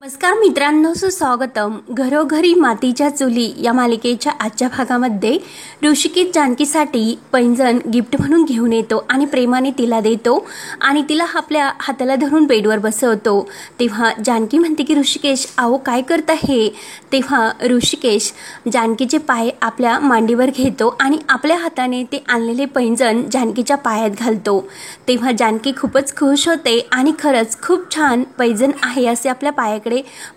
नमस्कार मित्रांनो, सुस्वागतम. घरोघरी मातीच्या चुली या मालिकेच्या आजच्या भागामध्ये ऋषिकेश जानकीसाठी पैंजण गिफ्ट म्हणून घेऊन येतो आणि प्रेमाने तिला देतो आणि तिला आपल्या हाताला धरून बेडवर बसवतो. तेव्हा जानकी म्हणते की ऋषिकेश आओ काय करत आहे. तेव्हा ऋषिकेश जानकीचे पाय आपल्या मांडीवर घेतो आणि आपल्या हाताने ते आणलेले पैंजण जानकीच्या पायात घालतो. तेव्हा जानकी खूपच खुश होते आणि खरंच खूप छान पैंजण आहे असे आपल्या पायाकडे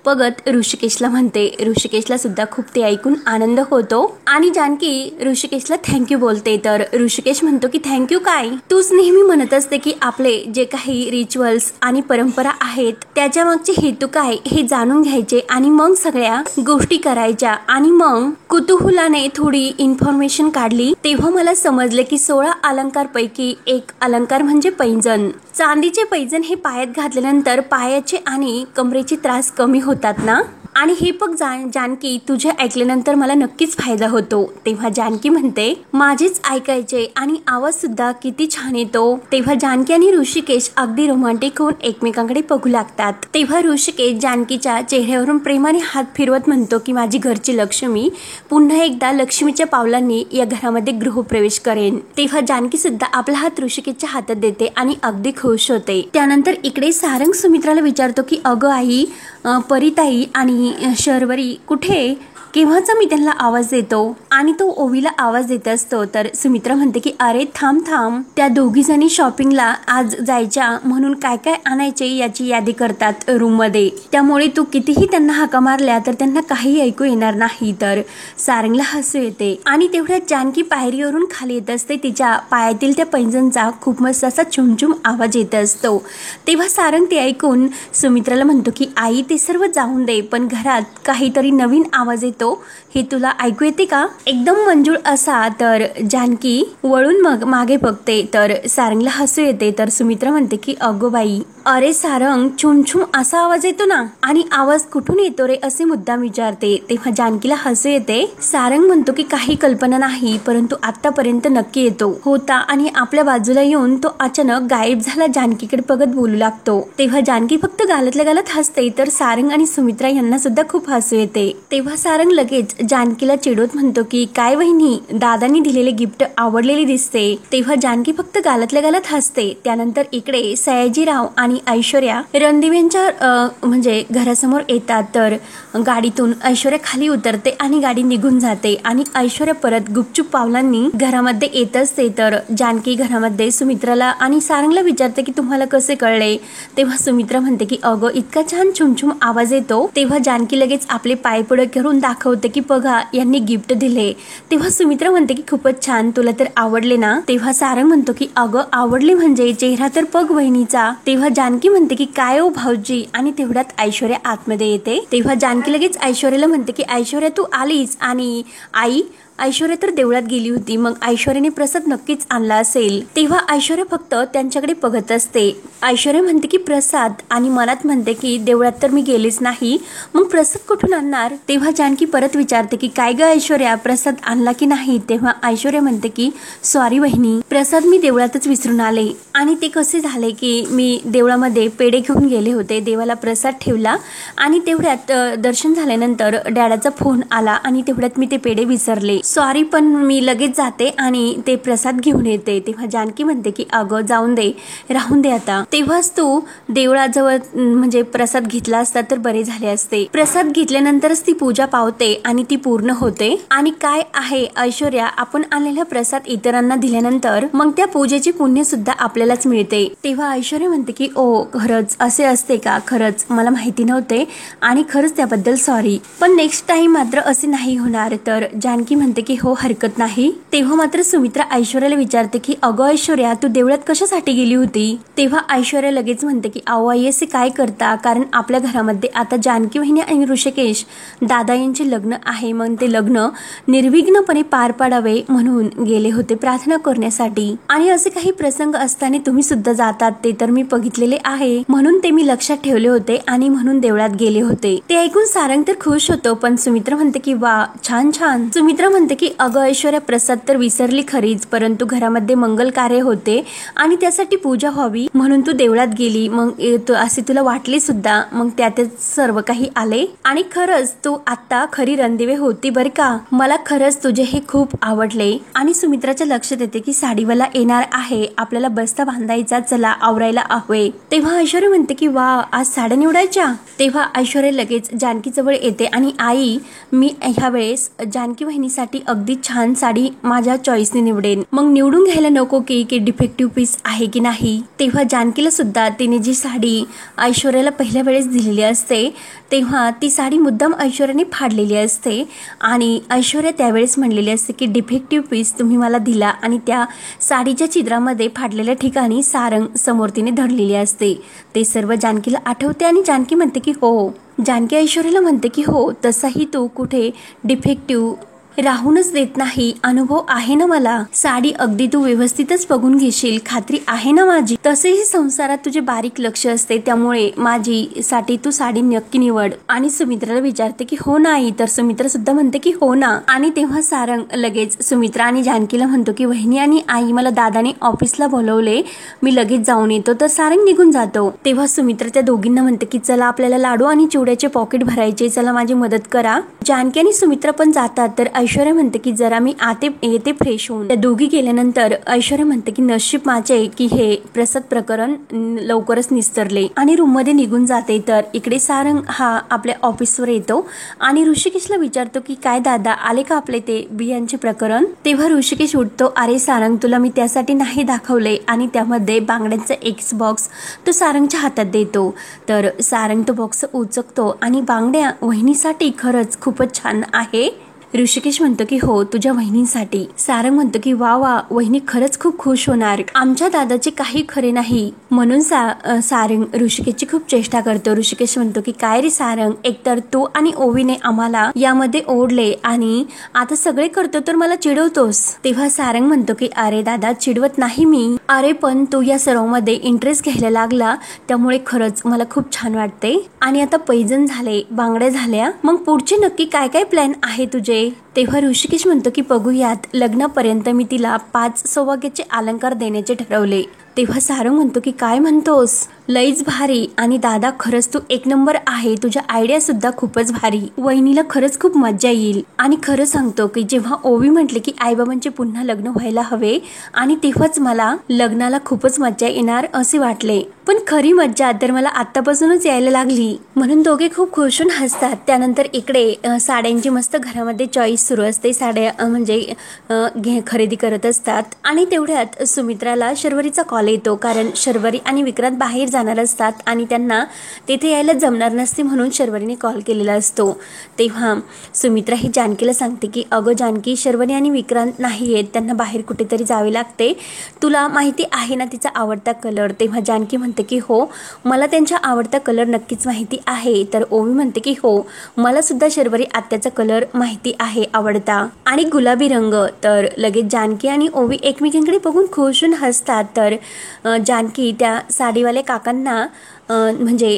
बघत ऋषिकेशला म्हणते. ऋषिकेशला सुद्धा खूप ते ऐकून आनंद होतो आणि जानकी ऋषिकेशला थँक्यू बोलते. तर ऋषिकेश म्हणतो की थँक्यू काय, तूच नेहमी म्हणत असते की आपले जे काही रिच्युअल्स आणि परंपरा आहेत त्याच्या मागचे हेतू काय हे जाणून घ्यायचे आणि मग सगळ्या गोष्टी करायच्या. आणि मग कुतूहलाने थोडी इन्फॉर्मेशन काढली तेव्हा मला समजले की 16 अलंकार पैकी एक अलंकार म्हणजे पैंजण. चांदीचे पैंजण हे पायात घातल्यानंतर पायाचे आणि कमरेचे त्रास कमी होतात ना. आणि हे बघ जानकी, तुझे ऐकल्यानंतर मला नक्कीच फायदा होतो. तेव्हा जानकी म्हणते माझेच ऐकायचे आणि आवाज सुद्धा किती छान येतो. तेव्हा जानकी आणि ऋषिकेश अगदी रोमांटिक होऊन एकमेकांकडे बघू लागतात. तेव्हा ऋषिकेश जानकीच्या चेहऱ्यावरून प्रेमाने हात फिरवत म्हणतो की माझी घरची लक्ष्मी पुन्हा एकदा लक्ष्मीच्या पावलांनी या घरामध्ये गृहप्रवेश करेन. तेव्हा जानकी सुद्धा आपला हात ऋषिकेशच्या हातात देते आणि अगदी खुश होते. त्यानंतर इकडे सारंग सुमित्राला विचारतो की अगं आई, परिताई आणि शर्वरी कुठे, केव्हाचा मी त्यांना आवाज देतो आणि तो ओवीला आवाज देत असतो. तर सुमित्रा म्हणते की अरे थांब थांब, त्या दोघी जणी शॉपिंगला आज जायच्या म्हणून काय काय आणायचे याची यादी करतात रूम मध्ये, त्यामुळे तू कितीही त्यांना हाका मारल्या तर त्यांना काही ऐकू येणार नाही. तर सारंगला हसू येते आणि तेवढ्यात जानकी पायरीवरून खाली येत असते. तिच्या पायातील त्या पैंजणचा खूप मस्त असा छुमछुम आवाज येत असतो. तेव्हा सारंग ते ऐकून सुमित्राला म्हणतो की आई ते सर्व जाऊन दे, पण घरात काहीतरी नवीन आवाज येतो हे तुला ऐकू येते का, एकदम मंजूळ असा. तर जानकी वळून मग मागे बघते तर सारंगला हसू येते. तर सुमित्रा म्हणते की अगो बाई, अरे सारंग छुमछुम असा आवाज येतो ना, आणि आवाज कुठून येतो रे असे मुद्दाम विचारते. तेव्हा जानकीला हसू येते. सारंग म्हणतो की काही कल्पना नाही, परंतु आतापर्यंत नक्की येतो होता आणि आपल्या बाजूला येऊन तो अचानक गायब झाला. जानकीकडे बघत बोलू लागतो. तेव्हा जानकी फक्त गालातल्या गालात हसते. तर सारंग आणि सुमित्रा यांना सुद्धा खूप हसू येते. तेव्हा सारंग लगेच जानकीला चिडवत म्हणतो की काय वहिनी, दादांनी दिलेले गिफ्ट आवडलेले दिसते. तेव्हा जानकी फक्त गालातल्या गालात हसते. त्यानंतर इकडे सयाजीराव आणि ऐश्वर्या रणदिव्यांच्या म्हणजे घरासमोर येतात. तर गाडीतून ऐश्वर्या खाली उतरते आणि गाडी निघून जाते आणि ऐश्वर्या परत गुपचूप पावलांनी घरामध्ये येत असते. तर जानकी घरामध्ये सुमित्राला आणि सारंगला विचारते की तुम्हाला कसे कळले. तेव्हा सुमित्रा म्हणते की अगं इतका छान छुमछुम आवाज येतो. तेव्हा जानकी लगेच आपले पाय पुढे करून दाखवते की बघा यांनी गिफ्ट दिले. तेव्हा सुमित्रा म्हणते की खूपच छान, तुला तर आवडले ना. तेव्हा सारंग म्हणतो की अगं आवडले म्हणजे चेहरा तर बघ वहिनीचा. तेव्हा जानकी म्हणते की काय ओ भाऊजी, आणि तेवढ्यात ऐश्वर्या आतमध्ये येते. तेव्हा जानकी लगेच ऐश्वर्याला म्हणते की ऐश्वर्या तू आलीस, आणि आई ऐश्वर्या तर देवळात गेली होती, मग ऐश्वर्याने प्रसाद नक्कीच आणला असेल. तेव्हा ऐश्वर्या फक्त त्यांच्याकडे बघत असते. ऐश्वर्या म्हणते की प्रसाद, आणि मनात म्हणते की देवळात तर मी गेलीच नाही, मग प्रसाद कुठून आणणार. तेव्हा जानकी परत विचारते की काय ग ऐश्वर्या, प्रसाद आणला की नाही. तेव्हा ऐश्वर्या म्हणते की सॉरी वहिनी, प्रसाद मी देवळातच विसरून आले. आणि ते कसे झाले की मी देवळामध्ये पेढे घेऊन गेले होते, देवाला प्रसाद ठेवला आणि तेवढ्यात दर्शन झाल्यानंतर डॅडाचा फोन आला आणि तेवढ्यात मी ते पेढे विसरले. सॉरी, पण मी लगेच जाते आणि ते प्रसाद घेऊन येते. तेव्हा जानकी म्हणते की अगं जाऊन दे, राहून दे आता. तेव्हाच तू देवळाजवळ म्हणजे प्रसाद घेतला असता तर बरे झाले असते. प्रसाद घेतल्यानंतरच ती पूजा पावते आणि ती पूर्ण होते. आणि काय आहे ऐश्वर्या, आपण आणलेला प्रसाद इतरांना दिल्यानंतर मग त्या पूजेची पुण्य सुद्धा आपल्यालाच मिळते. तेव्हा ऐश्वर्या म्हणते की ओ खरंच असे असते का, खरंच मला माहिती नव्हते आणि खरंच त्याबद्दल सॉरी, पण नेक्स्ट टाइम मात्र असे नाही होणार. तर जानकी म्हणते की हो हरकत नाही. तेव्हा मात्र सुमित्रा ऐश्वर्याला विचारते की अगं ऐश्वर्या तू देवळात कशासाठी गेली होती. तेव्हा ऐश्वर्या लगेच म्हणते की अहो आई असे काय करता, कारण आपल्या घरामध्ये आता जानकी वहिनी आणि ऋषिकेश दादा यांचे लग्न आहे, मग ते लग्न निर्विघ्नपणे पार पाडावे म्हणून गेले होते प्रार्थना करण्यासाठी. आणि असे काही प्रसंग असताना तुम्ही सुद्धा जातात ते तर मी बघितलेले आहे, म्हणून ते मी लक्षात ठेवले होते आणि म्हणून देवळात गेले होते. ते ऐकून सारंग तर खुश होतो, पण सुमित्रा म्हणते की वा छान छान. सुमित्रा म्हणते म्हणते की अगं ऐश्वर्या, प्रसाद तर विसरली खरीच, परंतु घरामध्ये मंगल कार्य होते आणि त्यासाठी पूजा व्हावी म्हणून तू देवळात गेली, मग असे तुला वाटले सुद्धा, मग त्यातच सर्व काही आले आणि खरंच तू आता खरी रणदिवे होती बर का. मला खरंच तुझे हे खूप आवडले. आणि सुमित्राच्या लक्षात येते की साडीवाला येणार आहे, आपल्याला बस्ता बांधायचा, चला आवरायला हवे. तेव्हा ऐश्वर्या म्हणते की वा, आज साड्या निवडायच्या. तेव्हा ऐश्वर्या लगेच जानकी जवळ येते आणि आई, मी ह्या वेळेस जानकी वहिनीसाठी अगदी छान साडी माझ्या चॉईसने निवडेन, मग निवडून घ्यायला नको की डिफेक्टिव्ह पीस आहे की नाही. तेव्हा जानकीला सुद्धा तिने जी साडी ऐश्वर्याला पहिल्या वेळेस दिलेली असते तेव्हा ती साडी मुद्दाम ऐश्वर्याने फाडलेली असते आणि ऐश्वर्या त्यावेळेस म्हणलेली असते की डिफेक्टिव्ह पीस तुम्ही मला दिला आणि त्या साडीच्या छिद्रामध्ये फाडलेल्या ठिकाणी सारंग समोर तिने धरलेली असते. ते सर्व जानकीला आठवते आणि जानकी म्हणते की हो. जानकी ऐश्वर्याला म्हणते की हो, तसाही तू कुठे डिफेक्टिव्ह राहूनच देत नाही, अनुभव आहे ना मला. साडी अगदी तू व्यवस्थितच बघून घेशील, खात्री आहे ना माझी. तसेही संसारात तुझे बारीक लक्ष असते, त्यामुळे माझी साठी तू साडी नक्की निवड. आणि सुमित्राला विचारते की हो नाही, तर सुमित्रा सुद्धा म्हणते की हो ना. आणि तेव्हा सारंग लगेच सुमित्रा आणि जानकीला म्हणतो की वहिनी आणि आई, मला दादाने ऑफिसला बोलवले, मी लगेच जाऊन येतो. तर सारंग निघून जातो. तेव्हा सुमित्रा त्या दोघींना म्हणते की चला आपल्याला लाडू आणि चिवड्याचे पॉकेट भरायचे, चला माझी मदत करा. जानकी आणि सुमित्रा पण जातात. तर ऐश्वर्या म्हणते की जरा मी येते फ्रेश होऊन. त्या दोघी गेल्यानंतर ऐश्वर्या म्हणते की नशीब माझे की हे प्रसाद प्रकरण लवकरच निस्तरले आणि रूम मध्ये निघून जाते. तर इकडे सारंग हा आपल्या ऑफिसवर येतो आणि ऋषिकेशला विचारतो की काय दादा, आले का आपले ते बियांचे प्रकरण. तेव्हा ऋषिकेश उठतो, अरे सारंग, तुला मी त्यासाठी नाही दाखवले. आणि त्यामध्ये बांगड्यांचा एक बॉक्स तो सारंगच्या हातात देतो. तर सारंग तो बॉक्स उचकतो आणि बांगड्या वहिनीसाठी खरंच खूपच छान आहे. ऋषिकेश म्हणतो की हो, तुझ्या वहिनींसाठी. सारंग म्हणतो की वा वा, वहिनी खरंच खूप खुश होणार, आमच्या दादाचे काही खरे नाही. म्हणून सारंग ऋषिकेशची खूप चेष्टा करतो. ऋषिकेश म्हणतो की काय रे सारंग, एकतर तू आणि ओवीने आम्हाला यामध्ये ओढले आणि आता सगळे करतो तर मला चिडवतोस. तेव्हा सारंग म्हणतो की अरे दादा, चिडवत नाही मी. अरे पण तू या सर्वांमध्ये इंटरेस्ट घ्यायला लागला, त्यामुळे खरंच मला खूप छान वाटते. आणि आता पैजण झाले, बांगड्या झाल्या, मग पुढचे नक्की काय काय प्लॅन आहे तुझे. तेव्हा ऋषिकेश म्हणतो की बघूयात, लग्नापर्यंत मी तिला 5 सौभाग्याचे अलंकार देण्याचे ठरवले. तेव्हा सारंग म्हणतो की काय म्हणतोस, लईच भारी. आणि दादा खरंच तू एक नंबर आहे, तुझ्या आयडिया सुद्धा खूपच भारी, वहिनीला खरंच खूप मज्जा येईल. आणि खरं सांगतो की जेव्हा ओवी म्हटले की आईबाबांचे पुन्हा लग्न व्हायला हवे आणि तेव्हाच मला लग्नाला खूपच मज्जा येणार असे वाटले, पण खरी मज्जा तर मला आतापासूनच यायला लागली. म्हणून दोघे खूप खुश होऊन हसतात. त्यानंतर इकडे साड्यांची मस्त घरामध्ये चॉईस सुरू असते. साड्या म्हणजे खरेदी करत असतात आणि तेवढ्यात सुमित्राला शर्वरीचा कॉल येतो, कारण शर्वरी आणि विक्रांत बाहेर जाणार असतात आणि त्यांना तेथे यायला जमणार नसते म्हणून शर्वरीने कॉल केलेला असतो. तेव्हा सुमित्रा ही जानकीला सांगते की अगं जानकी, शर्वरी आणि विक्रांत नाही आहेत, त्यांना बाहेर कुठेतरी जावे लागते, तुला माहिती आहे ना तिचा आवडता कलर. तेव्हा जानकी म्हणते की हो, मला त्यांचा आवडता कलर नक्कीच माहिती आहे. तर ओवी म्हणते की हो, मला सुद्धा शर्वरी आत्याचा कलर माहिती आहे आवडता आणि गुलाबी रंग. तर लगेच जानकी आणि ओवी एकमेकांकडे बघून खुश होऊन हसतात. तर जानकी त्या साडीवाल्या काकांना म्हणजे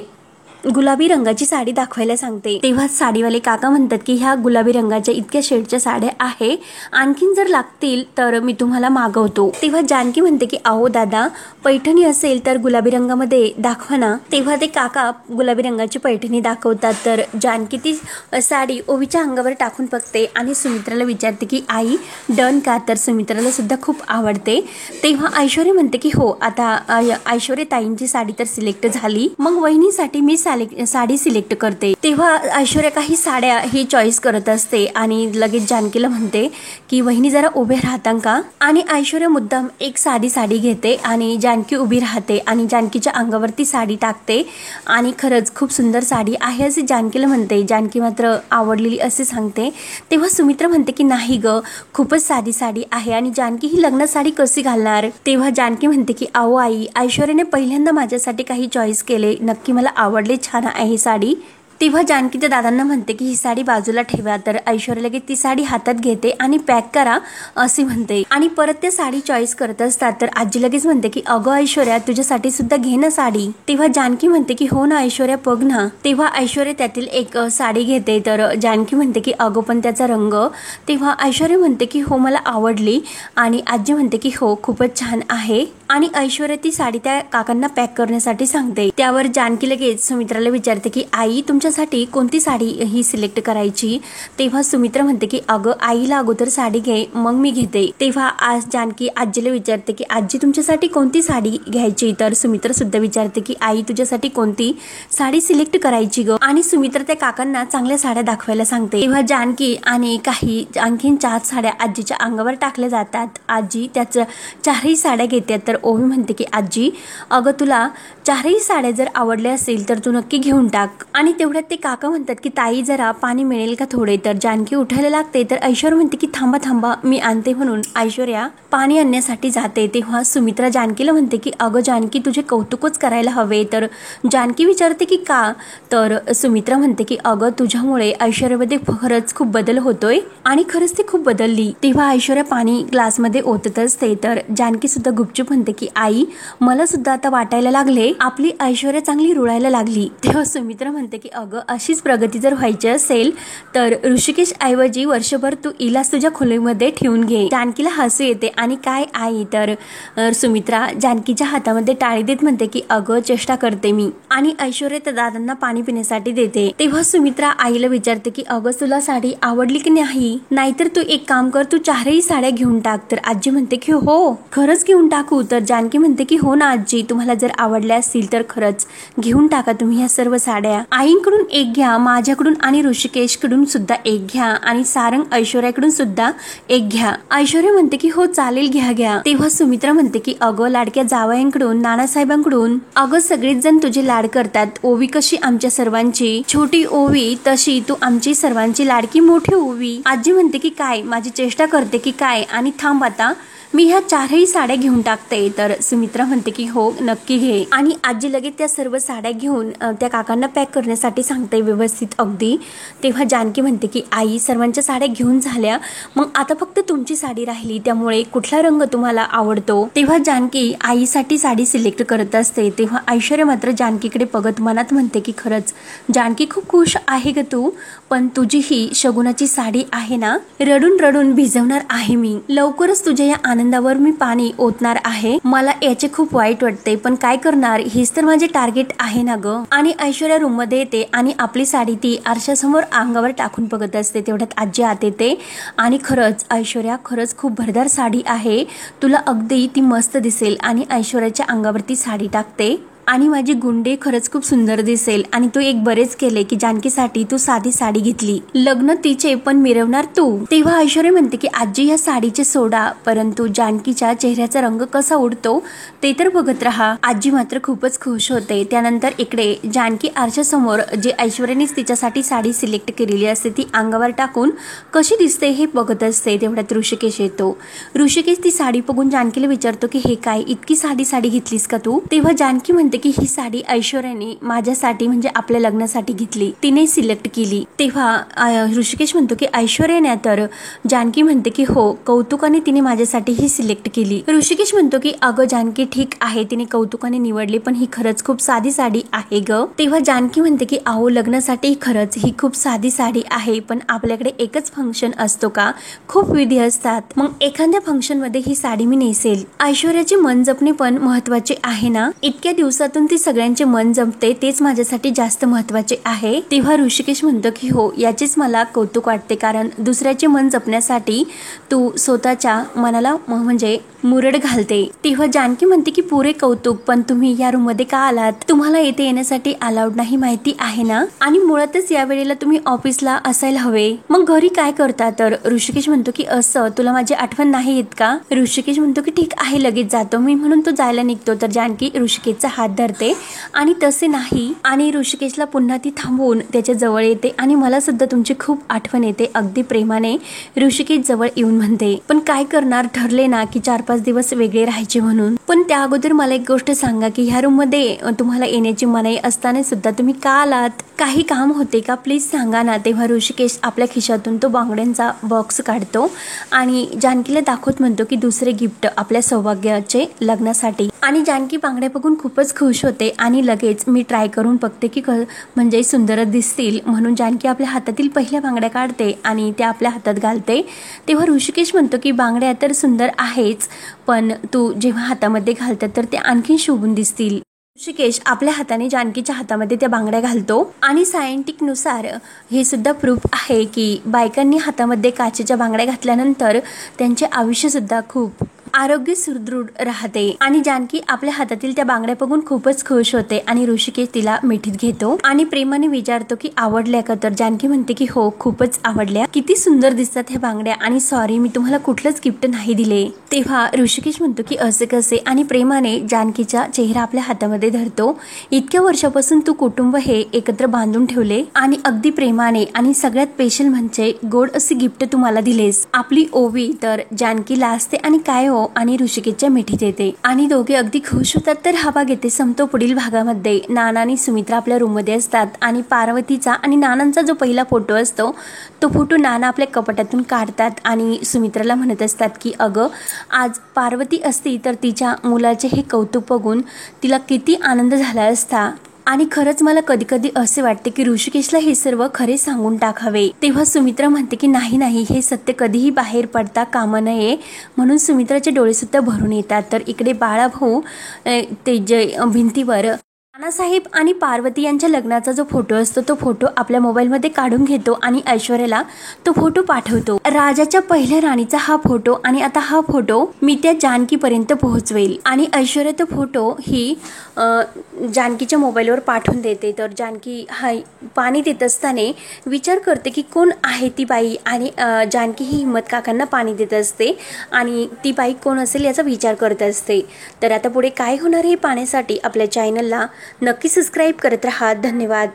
गुलाबी रंगाची साडी दाखवायला सांगते. तेव्हा साडीवाले काका म्हणतात की ह्या गुलाबी रंगाच्या इतक्या शेडच्या साड्या आहे, आणखीन जर लागतील तर मी तुम्हाला मागवतो. तेव्हा जानकी म्हणते की अहो दादा, पैठणी असेल तर गुलाबी रंगामध्ये दाखवा ना. तेव्हा ते काका गुलाबी रंगाची पैठणी दाखवतात. तर जानकी ती साडी ओवीच्या अंगावर टाकून बघते आणि सुमित्राला विचारते की आई डन का. तर सुमित्राला सुद्धा खूप आवडते. तेव्हा ऐश्वर्या म्हणते की हो, आता ऐश्वर्या ताईंची साडी तर सिलेक्ट झाली, मग वहिनीसाठी मी साडी सिलेक्ट करते. तेव्हा ऐश्वर्या काही साड्या ही चॉईस करत असते आणि लगेच जानकीला म्हणते की वहिनी जरा उभे राहता का. आणि ऐश्वर्या मुद्दाम एक साडी घेते आणि जानकी उभी राहते आणि जानकीच्या अंगावरती साडी टाकते आणि खरंच खूप सुंदर साडी आहे असे जानकीला म्हणते. जानकी मात्र आवडलेली असे सांगते. तेव्हा सुमित्रा म्हणते की नाही ग, खूपच साधी साडी आहे आणि जानकी ही लग्न साडी कशी घालणार. तेव्हा जानकी म्हणते की अहो आई, ऐश्वर्याने पहिल्यांदा माझ्यासाठी काही चॉईस केले, नक्की मला आवडले, छान आहे साडी. तेव्हा जानकी त्या दादांना म्हणते की ही साडी बाजूला ठेवा, तर ऐश्वर्या लगेच ती साडी हातात घेते आणि पॅक करा असे म्हणते आणि परत त्या साडी चॉईस करत असतात. तर आजी लगेच म्हणते की अगं ऐश्वर्या तुझ्यासाठी सुद्धा घे ना साडी. तेव्हा जानकी म्हणते की हो ना ऐश्वर्या बघ ना. तेव्हा ऐश्वर्या त्यातील एक साडी घेते, तर जानकी म्हणते की अगं पण त्याचा रंग. तेव्हा ऐश्वर्या म्हणते की हो मला आवडली आणि आजी म्हणते की हो खूपच छान आहे आणि ऐश्वर्या ती साडी त्या काकांना पॅक करण्यासाठी सांगते. त्यावर जानकी लगेच सुमित्राला विचारते की आई तुमच्यासाठी कोणती साडी ही सिलेक्ट करायची. तेव्हा सुमित्रा म्हणते की अगं आईला अगोदर साडी घे मग मी घेते. तेव्हा आज जानकी आजीला विचारते की आजी तुमच्यासाठी कोणती साडी घ्यायची. तर सुमित्रा सुद्धा विचारते की आई तुझ्यासाठी कोणती साडी सिलेक्ट करायची ग. आणि सुमित्रा त्या काकांना चांगल्या साड्या दाखवायला सांगते. तेव्हा जानकी आणि काही आणखीन 4 साड्या आजीच्या अंगावर टाकल्या जातात. आजी त्याच्या 4ही साड्या घेते. तर ओवी म्हणते की आजी अगं तुला 4ही साड्या जर आवडल्या असेल तर तू नक्की घेऊन टाक. आणि तेवढ्यात ते काका म्हणतात की ताई जरा पाणी मिळेल का थोडे. तर जानकी उठायला लागते. तर ऐश्वर्या म्हणते की थांबा थांबा मी आणते म्हणून ऐश्वर्या पाणी आणण्यासाठी जाते. तेव्हा सुमित्रा जानकीला म्हणते की अगं जानकी तुझे कौतुकच करायला हवे. तर जानकी विचारते की का. तर सुमित्रा म्हणते की अगं तुझ्यामुळे ऐश्वर्यामध्ये खरंच खूप बदल होतोय आणि खरंच ती खूप बदलली. तेव्हा ऐश्वर्या पाणी ग्लासमध्ये ओतत असते. तर जानकी सुद्धा गुपचूप म्हणते की आई मला सुद्धा आता वाटायला लागले आपली ऐश्वर्या चांगली रुळायला लागली. तेव्हा सुमित्रा म्हणते की अगं अशीच प्रगती जर व्हायची असेल तर ऋषिकेश ऐवजी वर्षभर तू इलाच तुझ्या खोलीमध्ये ठेवून घे. जानकीला हसू येते आणि काय आई. तर सुमित्रा जानकीच्या हातामध्ये टाळी देत म्हणते की अगं चेष्टा करते मी. आणि ऐश्वर्या त्या दादांना पाणी पिण्यासाठी देते. तेव्हा सुमित्रा आईला विचारते की अगं तुला साडी आवडली की नाही, नाहीतर तू एक काम कर तू 4ही साड्या घेऊन टाक. तर आजी म्हणते की हो खरंच घेऊन टाकू. तर जानकी म्हणते की हो ना आजी तुम्हाला जर आवडल्या असतील तर खरंच घेऊन टाका तुम्ही ह्या सर्व साड्या. आईंकडून एक घ्या, माझ्याकडून आणि ऋषिकेशकडून सुद्धा एक घ्या आणि सारंग ऐश्वर्याकडून सुद्धा एक घ्या. ऐश्वर्या म्हणते की हो चालेल घ्या घ्या. तेव्हा सुमित्रा म्हणते की अगं लाडक्या जावयांकडून नानासाहेबांकडून अगं सगळेच जण तुझे लाड करतात. ओवी कशी आमच्या सर्वांची छोटी ओवी तशी तू आमची सर्वांची लाडकी मोठी ओवी. आजी म्हणते की काय माझी चेष्टा करते की काय आणि थांब आता मी ह्या 4ही साड्या घेऊन टाकते. तर सुमित्रा म्हणते की हो नक्की घे. आणि आजी लगेच त्या सर्व साड्या घेऊन त्या काकांना पॅक करण्यासाठी सांगते व्यवस्थित अगदी. तेव्हा जानकी म्हणते की आई सर्वांच्या साड्या घेऊन झाल्या मग आता फक्त तुमची साडी राहिली, त्यामुळे कुठला रंग तुम्हाला आवडतो. तेव्हा जानकी आईसाठी साडी सिलेक्ट करत असते. तेव्हा ऐश्वर्या मात्र जानकीकडे बघत मनात म्हणते की खरंच जानकी खूप खुश आहे ग तू, पण तुझी ही शगुनाची साडी आहे ना रडून रडून भिजवणार आहे मी. लवकरच तुझ्या या आनंदावर मी पाणी ओतणार आहे. मला याचे खूप वाईट वाटते पण काय करणार हेच तर माझे टार्गेट आहे ना ग. आणि ऐश्वर्या रूम मध्ये येते आणि आपली साडी ती आरशासमोर अंगावर टाकून बघत असते. तेवढ्यात आजी आत येते आणि खरंच ऐश्वर्या खरंच खूप भरदार साडी आहे, तुला अगदी ती मस्त दिसेल. आणि ऐश्वर्याच्या अंगावरती साडी टाकते आणि माझी गुंडे खरंच खूप सुंदर दिसेल. आणि तू एक बरेच केले की जानकीसाठी तू साधी साडी घेतली, लग्न तिचे पण मिरवणार तू. तेव्हा ऐश्वर्या म्हणते की आजी या साडीचे सोडा, परंतु जानकीच्या चेहऱ्याचा रंग कसा उडतो ते तर बघत राहा. आजी मात्र खूपच खुश होते. त्यानंतर इकडे जानकी आरशासमोर जे ऐश्वर्यानेच तिच्यासाठी साडी सिलेक्ट केलेली असते ती अंगावर टाकून कशी दिसते हे बघत असते. तेवढ्यात ऋषिकेश येतो. ऋषिकेश ती साडी बघून जानकीला विचारतो की हे काय इतकी साधी साडी घेतलीस का तू. तेव्हा जानकी म्हणते की ही साडी ऐश्वर्याने माझ्यासाठी म्हणजे आपल्या लग्नासाठी घेतली, तिने सिलेक्ट केली. तेव्हा ऋषिकेश म्हणतो की ऐश्वर्याने. तर जानकी म्हणते की हो कौतुकाने तिने माझ्यासाठी ही सिलेक्ट केली. ऋषिकेश म्हणतो की अगं जानकी ठीक आहे तिने कौतुकाने निवडली पण ही खरंच खूप साधी साडी आहे ग. तेव्हा जानकी म्हणते की अहो लग्नासाठी खरंच ही खूप साधी साडी आहे, पण आपल्याकडे एकच फंक्शन असतो का, खूप विधी असतात, मग एखाद्या फंक्शन मध्ये ही साडी मी नेसेल. ऐश्वर्याचे मन जपणे पण महत्वाचे आहे ना, इतक्या दिवसातून ती सगळ्यांचे मन जमते तेच माझ्यासाठी जास्त महत्वाचे आहे. तेव्हा ऋषिकेश म्हणतो की हो याचेच मला कौतुक वाटते, कारण दुसऱ्याचे मन जपण्यासाठी तू स्वतःच्या मनाला म्हणजे मुरड घालते. तेव्हा जानकी म्हणते की पुरे कौतुक, पण तुम्ही या रूम मध्ये का आलात, तुम्हाला येथे येण्यासाठी अलाउड नाही माहिती आहे ना, आणि मुळातच या वेळेला तुम्ही ऑफिसला असायला हवे, मग घरी काय करता. तर ऋषिकेश म्हणतो की असं तुला माझी आठवण नाही येत का. ऋषिकेश म्हणतो की ठीक आहे लगेच जातो मी, म्हणून तो जायला निघतो. तर जानकी ऋषिकेशचा हात धरते आणि तसे नाही, आणि ऋषिकेशला पुन्हा ती थांबवून त्याच्या जवळ येते आणि मला सुद्धा तुमची खूप आठवण येते, अगदी प्रेमाने ऋषिकेश जवळ येऊन म्हणते. पण काय करणार, ठरले ना की 4-5 दिवस वेगळे राहायचे म्हणून, पण त्या अगोदर मला एक गोष्ट सांगा की ह्या रूम मध्ये तुम्हाला येण्याची मनाई असताना सुद्धा तुम्ही का आलात. काही काम होते का, प्लीज सांगा ना. तेव्हा ऋषिकेश आपल्या खिशातून तो बांगड्यांचा बॉक्स काढतो आणि जानकीला दाखवत म्हणतो की दुसरे गिफ्ट आपल्या सौभाग्याचे लग्नासाठी. आणि जानकी बांगड्या बघून खूपच खुश होते आणि लगेच मी ट्राय करून बघते की म्हणजे सुंदरच दिसतील म्हणून जानकी आपल्या हातातील पहिल्या बांगड्या काढते आणि त्या आपल्या हातात घालते. तेव्हा ऋषिकेश म्हणतो की बांगड्या तर सुंदर आहेच, पण तू जेव्हा हातामध्ये घालतात तर ते आणखी शोभून दिसतील. ऋषिकेश आपल्या हाताने जानकीच्या हातामध्ये त्या बांगड्या घालतो आणि सायंटिक नुसार हे सुद्धा प्रूफ आहे की बायकांनी हातामध्ये काचेच्या बांगड्या घातल्यानंतर त्यांचे आयुष्य सुद्धा खूप आरोग्य सुदृढ राहते. आणि जानकी आपल्या हातातील त्या बांगड्या बघून खूपच खुश होते आणि ऋषिकेश तिला मिठीत घेतो आणि प्रेमाने विचारतो की आवडल्या का. तर जानकी म्हणते की हो, खूपच आवडल्या, किती सुंदर दिसतात ह्या बांगड्या आणि सॉरी मी तुम्हाला कुठलंच गिफ्ट नाही दिले. तेव्हा ऋषिकेश म्हणतो की असे कसे आणि प्रेमाने जानकीचा चेहरा आपल्या हातामध्ये धरतो. इतक्या वर्षापासून तू कुटुंब हे एकत्र बांधून ठेवले आणि अगदी प्रेमाने आणि सगळ्यात स्पेशल म्हणजे गोड असे गिफ्ट तुम्हाला दिलेस. आपली ओवी तर जानकी लाजते आणि काय हो आणि ऋषिकेशच्या मिठीत येते आणि दोघे अगदी खुश होतात. तर हा भाग येते संपतो. पुढील भागामध्ये नाना आणि सुमित्रा आपल्या रूम मध्ये असतात आणि पार्वतीचा आणि नानांचा जो पहिला फोटो असतो तो फोटो नाना आपल्या कपाटातून काढतात आणि सुमित्राला म्हणत असतात की अगं, आज पार्वती असती तर तिच्या मुलाचे हे कौतुक बघून तिला किती आनंद झाला असता. आणि खरंच मला कधी कधी असे वाटते की ऋषिकेशला हे सर्व खरे सांगून टाकावे. तेव्हा सुमित्रा म्हणते की नाही नाही, हे सत्य कधीही बाहेर पडता कामा नये. म्हणून सुमित्राचे डोळे सुद्धा भरून येतात. तर इकडे बाळाभाऊ ते जे भिंतीवर नानासाहेब आणि पार्वती यांच्या लग्नाचा जो फोटो असतो तो फोटो आपल्या मोबाईलमध्ये काढून घेतो आणि ऐश्वर्याला तो फोटो पाठवतो. राजाच्या पहिल्या राणीचा हा फोटो आणि आता हा फोटो मी त्या जानकी पर्यंत पोहोचवेल. आणि ऐश्वर्या तो फोटो ही जानकीच्या मोबाईलवर पाठवून देते. तर जानकी हा पाणी देत असताना विचार करते की कोण आहे ती बाई आणि जानकी ही हिम्मत काकांना पाणी देत असते आणि ती बाई कोण असेल याचा विचार करत असते. तर आता पुढे काय होणार हे पाहण्यासाठी आपल्या चॅनलला नक्की सबस्क्राईब करत राहा. धन्यवाद.